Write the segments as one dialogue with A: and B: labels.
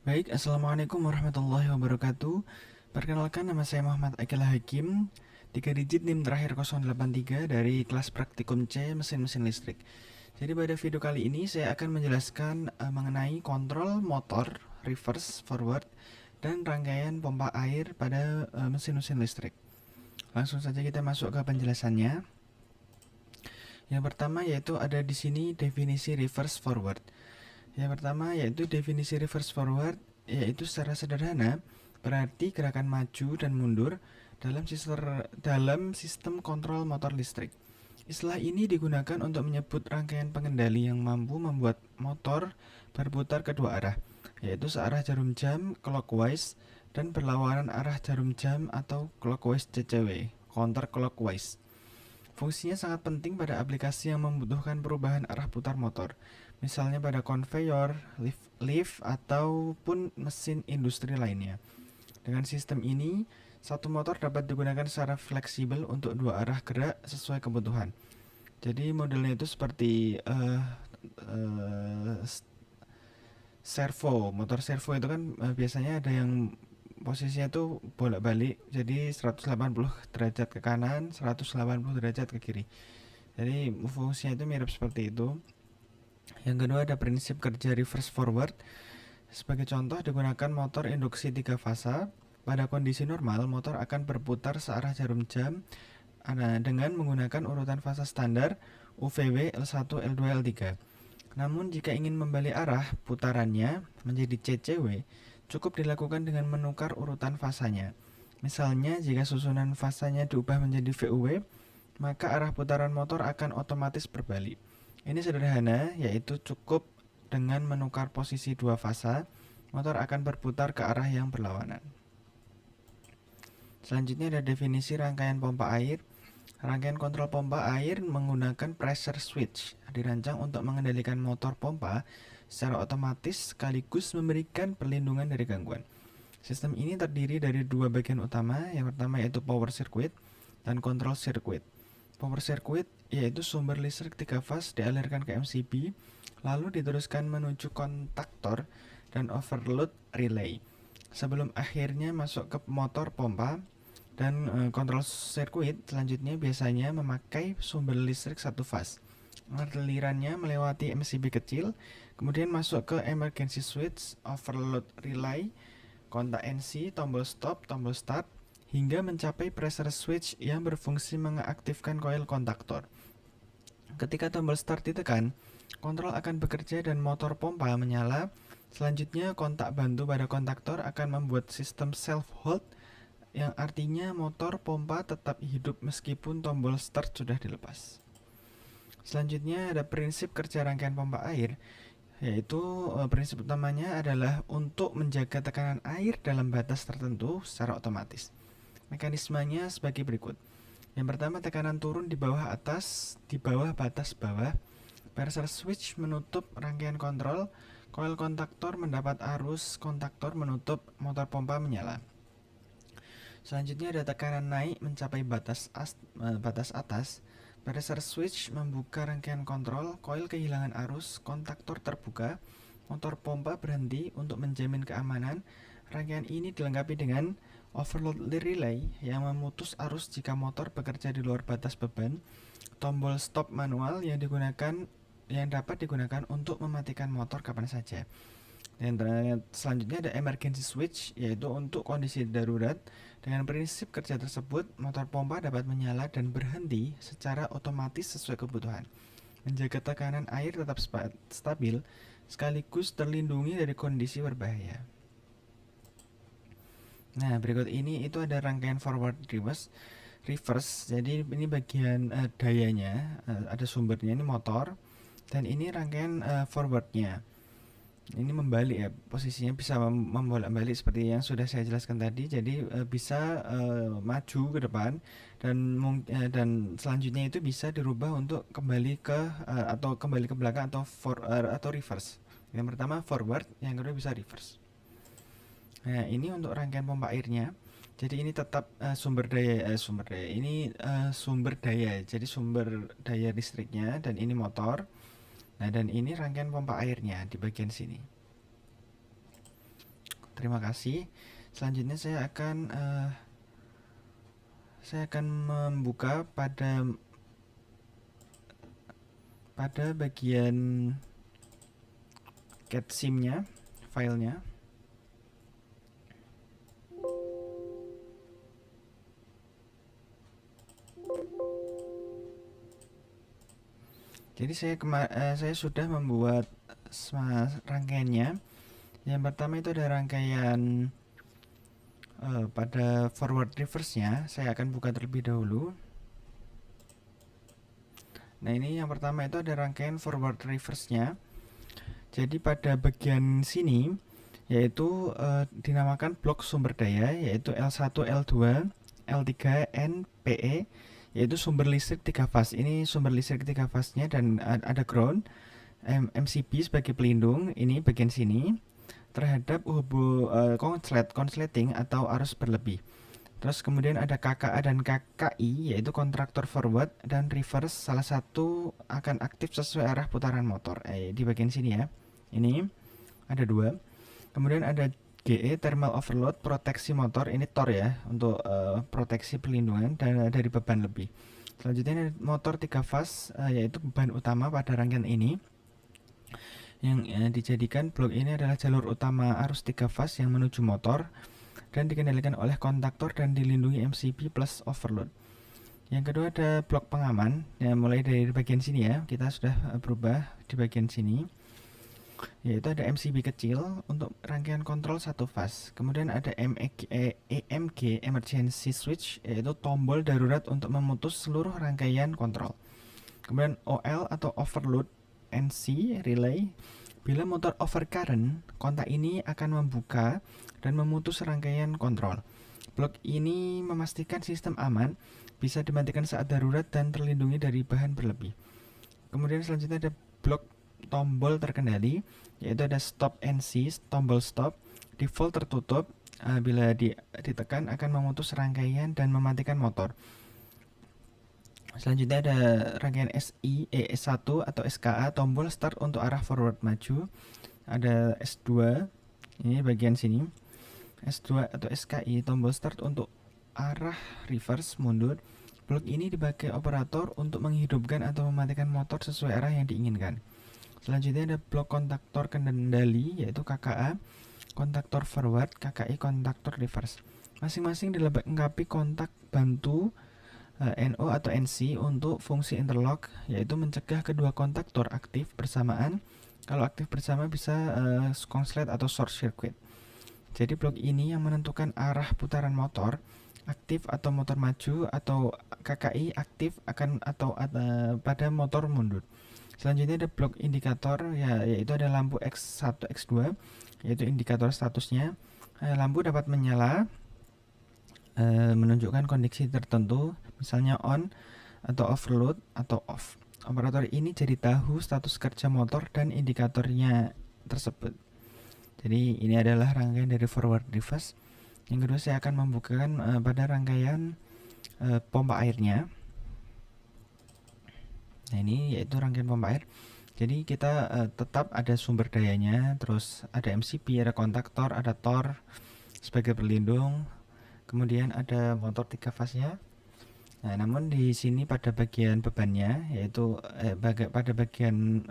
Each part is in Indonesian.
A: Baik, Assalamualaikum warahmatullahi wabarakatuh. Perkenalkan, nama saya Muhammad Akil Hakim, 3 digit NIM terakhir 083 dari kelas praktikum C mesin-mesin listrik. Jadi pada video kali ini saya akan menjelaskan mengenai kontrol motor, reverse, forward, dan rangkaian pompa air pada mesin-mesin listrik. Langsung saja kita masuk ke penjelasannya. Yang pertama yaitu ada di sini definisi reverse forward. Yang pertama yaitu definisi reverse forward, yaitu secara sederhana berarti gerakan maju dan mundur dalam sistem kontrol motor listrik. Istilah ini digunakan untuk menyebut rangkaian pengendali yang mampu membuat motor berputar kedua arah, yaitu searah jarum jam clockwise dan berlawanan arah jarum jam atau clockwise CCW, counter clockwise. Fungsinya sangat penting pada aplikasi yang membutuhkan perubahan arah putar motor, misalnya pada konveyor, lift, ataupun mesin industri lainnya. Dengan sistem ini, satu motor dapat digunakan secara fleksibel untuk dua arah gerak sesuai kebutuhan. Jadi modelnya itu seperti uh, servo. Motor servo itu kan biasanya ada yang posisinya tuh bolak-balik, jadi 180 derajat ke kanan, 180 derajat ke kiri. Jadi fungsinya itu mirip seperti itu. Yang kedua ada prinsip kerja reverse forward. Sebagai contoh digunakan motor induksi 3 fasa. Pada kondisi normal, motor akan berputar searah jarum jam dengan menggunakan urutan fasa standar UVW L1, L2, L3. Namun jika ingin membalik arah putarannya menjadi CCW, cukup dilakukan dengan menukar urutan fasanya. Misalnya jika susunan fasanya diubah menjadi VUW, maka arah putaran motor akan otomatis berbalik. Ini sederhana, yaitu cukup dengan menukar posisi dua fasa, motor akan berputar ke arah yang berlawanan. Selanjutnya ada definisi rangkaian pompa air. Rangkaian kontrol pompa air menggunakan pressure switch, dirancang untuk mengendalikan motor pompa secara otomatis sekaligus memberikan perlindungan dari gangguan. Sistem ini terdiri dari dua bagian utama, yang pertama yaitu power circuit dan control circuit. Power circuit yaitu sumber listrik 3 fase dialirkan ke MCB, lalu diteruskan menuju kontaktor dan overload relay, sebelum akhirnya masuk ke motor pompa. Dan kontrol sirkuit selanjutnya biasanya memakai sumber listrik satu fase. Alirannya melewati MCB kecil, kemudian masuk ke emergency switch, overload relay, kontak NC, tombol stop, tombol start, hingga mencapai pressure switch yang berfungsi mengaktifkan coil kontaktor. Ketika tombol start ditekan, kontrol akan bekerja dan motor pompa menyala. Selanjutnya, kontak bantu pada kontaktor akan membuat sistem self-hold, yang artinya motor pompa tetap hidup meskipun tombol start sudah dilepas. Selanjutnya ada prinsip kerja rangkaian pompa air, yaitu prinsip utamanya adalah untuk menjaga tekanan air dalam batas tertentu secara otomatis. Mekanismenya sebagai berikut. Yang pertama, tekanan turun di bawah atas, di bawah batas bawah. Pressure switch menutup rangkaian kontrol, coil kontaktor mendapat arus, kontaktor menutup, motor pompa menyala. Selanjutnya ada tekanan naik mencapai batas atas. Pressure switch membuka rangkaian kontrol, coil kehilangan arus, kontaktor terbuka, motor pompa berhenti untuk menjamin keamanan. Rangkaian ini dilengkapi dengan overload relay yang memutus arus jika motor bekerja di luar batas beban, tombol stop manual yang dapat digunakan untuk mematikan motor kapan saja. Dan selanjutnya ada emergency switch, yaitu untuk kondisi darurat. Dengan prinsip kerja tersebut, motor pompa dapat menyala dan berhenti secara otomatis sesuai kebutuhan, menjaga tekanan air tetap stabil, sekaligus terlindungi dari kondisi berbahaya. Nah, berikut ini itu ada rangkaian forward reverse. Jadi ini bagian dayanya, ada sumbernya ini motor, dan ini rangkaian forwardnya. Ini membalik ya, posisinya bisa membolak-balik seperti yang sudah saya jelaskan tadi. Jadi bisa maju ke depan dan selanjutnya itu bisa dirubah untuk kembali ke atau kembali ke belakang atau reverse. Yang pertama forward, yang kedua bisa reverse. Nah, ini untuk rangkaian pompa airnya. Jadi ini tetap sumber daya ini sumber daya. Jadi sumber daya listriknya, dan ini motor. Nah, dan ini rangkaian pompa airnya di bagian sini. Terima kasih. Selanjutnya saya akan membuka pada bagian cat sim-nya, filenya. Jadi saya sudah membuat rangkaiannya. Yang pertama itu ada rangkaian pada forward reverse-nya. Saya akan buka terlebih dahulu. Nah, ini yang pertama itu ada rangkaian forward reverse-nya. Jadi pada bagian sini yaitu dinamakan blok sumber daya, yaitu L1, L2, L3, N, PE, yaitu sumber listrik 3 fase. Ini sumber listrik 3 fase-nya dan ada ground, MCB sebagai pelindung, ini bagian sini terhadap konsleting atau arus berlebih. Terus kemudian ada KKA dan KKI, yaitu kontraktor forward dan reverse, salah satu akan aktif sesuai arah putaran motor. Di bagian sini ya, ini ada 2. Kemudian ada GE, thermal overload, proteksi motor, ini TOR ya, untuk proteksi perlindungan dari beban lebih. Selanjutnya ada motor 3 fase, yaitu beban utama pada rangkaian ini. Yang dijadikan blok ini adalah jalur utama arus 3 fase yang menuju motor dan dikendalikan oleh kontaktor dan dilindungi MCB plus overload. Yang kedua ada blok pengaman, ya, mulai dari bagian sini ya, kita sudah berubah di bagian sini, yaitu ada MCB kecil untuk rangkaian kontrol 1 fase. Kemudian ada EMG, emergency switch, yaitu tombol darurat untuk memutus seluruh rangkaian kontrol. Kemudian OL atau overload NC relay, bila motor overcurrent, kontak ini akan membuka dan memutus rangkaian kontrol. Blok ini memastikan sistem aman, bisa dimatikan saat darurat dan terlindungi dari bahan berlebih. Kemudian selanjutnya ada blok tombol terkendali, yaitu ada stop NC, tombol stop, default tertutup, bila ditekan akan memutus rangkaian dan mematikan motor. Selanjutnya ada rangkaian S1 atau SKA, tombol start untuk arah forward maju. Ada S2, ini bagian sini. S2 atau SKI, tombol start untuk arah reverse mundur. Blok ini dipakai operator untuk menghidupkan atau mematikan motor sesuai arah yang diinginkan. Selanjutnya ada blok kontaktor kendali, yaitu KKA, kontaktor forward, KKI, kontaktor reverse. Masing-masing dilengkapi kontak bantu NO atau NC untuk fungsi interlock, yaitu mencegah kedua kontaktor aktif bersamaan. Kalau aktif bersama bisa konslet atau short circuit. Jadi blok ini yang menentukan arah putaran motor, aktif atau motor maju, atau KKI aktif pada motor mundur. Selanjutnya ada blok indikator, yaitu ada lampu X1, X2, yaitu indikator statusnya. Lampu dapat menyala menunjukkan kondisi tertentu, misalnya on atau overload atau off. Operator ini jadi tahu status kerja motor dan indikatornya tersebut. Jadi ini adalah rangkaian dari forward reverse. Yang kedua saya akan membukakan pada rangkaian pompa airnya. Nah, ini yaitu rangkaian pompa air. Jadi kita tetap ada sumber dayanya, terus ada MCB, ada kontaktor, ada TOR sebagai pelindung. Kemudian ada motor 3 fase-nya. Nah, namun di sini pada bagian bebannya, yaitu pada bagian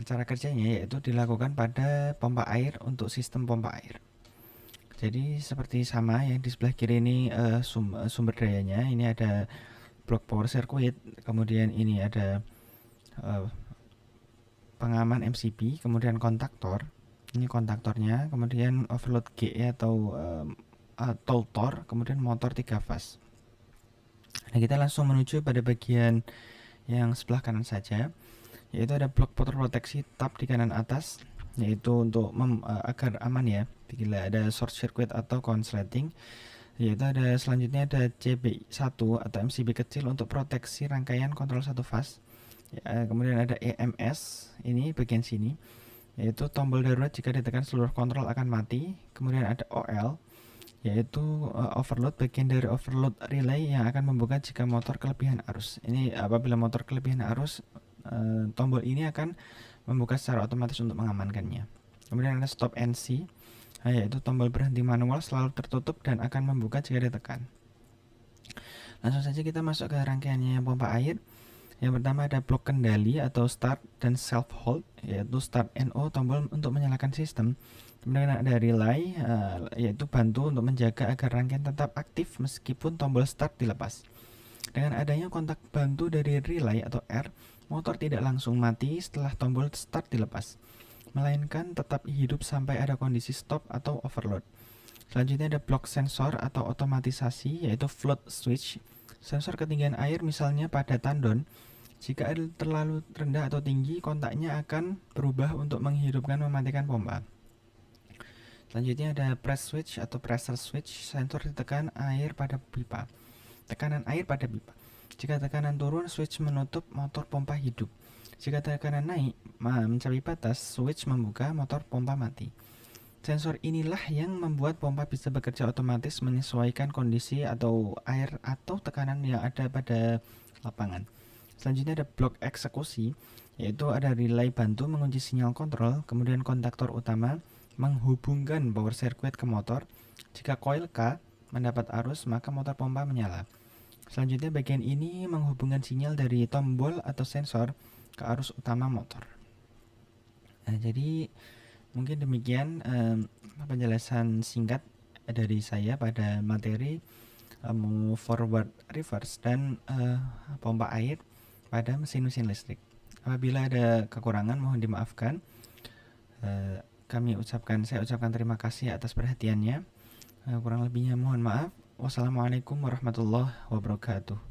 A: cara kerjanya, yaitu dilakukan pada pompa air untuk sistem pompa air. Jadi seperti sama yang di sebelah kiri ini sumber dayanya. Ini ada blok power circuit, kemudian ini ada pengaman MCB, kemudian kontaktor. Ini kontaktornya, kemudian overload GE atau TOR, kemudian motor 3 fase. Nah, kita langsung menuju pada bagian yang sebelah kanan saja, yaitu ada blok proteksi tab di kanan atas, yaitu untuk agar aman ya bila ada short circuit atau konsleting. Yaitu ada selanjutnya ada CB1 atau MCB kecil untuk proteksi rangkaian kontrol 1 fase. Kemudian ada EMS, ini bagian sini, yaitu tombol darurat jika ditekan seluruh kontrol akan mati. Kemudian ada OL, yaitu overload, bagian dari overload relay yang akan membuka jika motor kelebihan arus. Ini apabila motor kelebihan arus, tombol ini akan membuka secara otomatis untuk mengamankannya. Kemudian ada stop NC, yaitu tombol berhenti manual selalu tertutup dan akan membuka jika ditekan. Langsung saja kita masuk ke rangkaiannya pompa air. Yang pertama ada blok kendali atau start dan self hold, yaitu start NO tombol untuk menyalakan sistem. Kemudian ada relay, yaitu bantu untuk menjaga agar rangkaian tetap aktif meskipun tombol start dilepas. Dengan adanya kontak bantu dari relay atau R, motor tidak langsung mati setelah tombol start dilepas, melainkan tetap hidup sampai ada kondisi stop atau overload. Selanjutnya ada blok sensor atau otomatisasi, yaitu float switch. Sensor ketinggian air misalnya pada tandon, jika air terlalu rendah atau tinggi, kontaknya akan berubah untuk menghidupkan mematikan pompa. Selanjutnya ada press switch atau pressure switch, sensor ditekan air pada pipa. Tekanan air pada pipa. Jika tekanan turun, switch menutup, motor pompa hidup. Jika tekanan naik, mencapai batas, switch membuka, motor pompa mati. Sensor inilah yang membuat pompa bisa bekerja otomatis menyesuaikan kondisi atau air atau tekanan yang ada pada lapangan. Selanjutnya ada blok eksekusi, yaitu ada relay bantu mengunci sinyal kontrol, kemudian kontaktor utama menghubungkan power circuit ke motor. Jika koil K mendapat arus, maka motor pompa menyala. Selanjutnya bagian ini menghubungkan sinyal dari tombol atau sensor ke arus utama motor. Nah, jadi mungkin demikian penjelasan singkat dari saya pada materi forward, reverse, dan pompa air pada mesin-mesin listrik. Apabila ada kekurangan mohon dimaafkan. Saya ucapkan terima kasih atas perhatiannya. Kurang lebihnya mohon maaf. Wassalamualaikum warahmatullahi wabarakatuh.